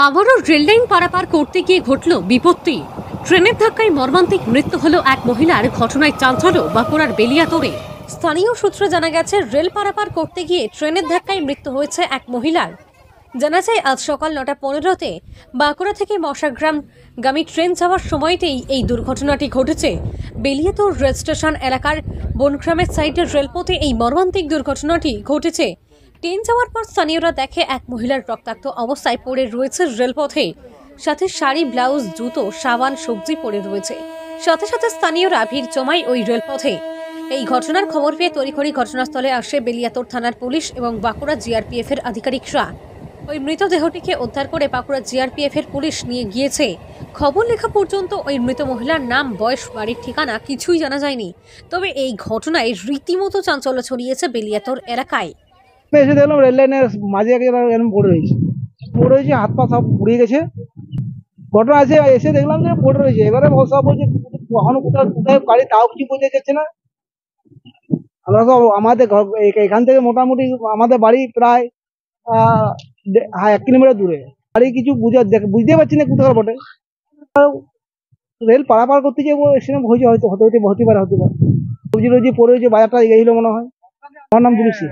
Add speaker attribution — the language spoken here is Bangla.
Speaker 1: আবারও রেললাইন পারাপার করতে গিয়ে ঘটল বিপত্তি। ট্রেনের ধাক্কায় মর্মান্তিক মৃত্যু হলো এক মহিলার। ঘটনায় চাঞ্চল্য বাঁকুড়ার বেলিয়াতোড়ে। স্থানীয় সূত্রে জানা গেছে, রেল পারাপার করতে গিয়ে ট্রেনের ধাক্কায় মৃত্যু হয়েছে এক মহিলার। জানা যায়, আজ সকাল 9:15-তে বাঁকুড়া থেকে মশাগ্রাম গামী ট্রেন যাওয়ার সময়তেই এই দুর্ঘটনাটি ঘটেছে। বেলিয়াতোড় রেল স্টেশন এলাকার বনগ্রামের সাইডের রেলপথে এই মর্মান্তিক দুর্ঘটনাটি ঘটেছে। ট্রেন যাওয়ার পর স্থানীয়রা দেখে এক মহিলার রক্তাক্ত অবস্থায় পড়ে রয়েছে রেলপথে, সাথে শাড়ি, ব্লাউজ, জুতো, সাবান, সবজি পড়ে রয়েছে। সাথে সাথে স্থানীয়রা ভিড় জমায় ওই রেলপথে। এই ঘটনার খবর পেয়ে তড়িঘড়ি ঘটনাস্থলে আসে বেলিয়াতোড় থানার পুলিশ এবং বাঁকুড়া জিআরপিএফ এর আধিকারিকরা। ওই মৃতদেহটিকে উদ্ধার করে বাঁকুড়া জিআরপিএফ এর পুলিশ নিয়ে গিয়েছে। খবর লেখা পর্যন্ত ওই মৃত মহিলার নাম, বয়স, বাড়ির ঠিকানা কিছুই জানা যায়নি। তবে এই ঘটনায় রীতিমতো চাঞ্চল্য ছড়িয়েছে বেলিয়াতোড় এলাকায়।
Speaker 2: এসে দেখলাম রেল লাইনের মাঝে এরকম পড়ে রয়েছে, হাত পা সব পুড়িয়ে গেছে। ঘটনা আছে, এসে দেখলাম যে পড়ে রয়েছে। এবারে সব বলছে কখনো কোথাও গাড়ি, তাও কিছু বোঝা যাচ্ছে না। আমরা সব আমাদের এখান থেকে মোটামুটি আমাদের বাড়ি প্রায় 1 কিলোমিটার দূরে। বাড়ি কিছু বুঝতে পারছি না কোথাও বটে। রেল পারাপার করতে গিয়ে সেরকম হয়েছে, হয়তো হতে পারে। সবজি রোজি পড়ে রয়েছে, বাজারটা গেছিল মনে হয়। আমার নাম দিলীপ সিং।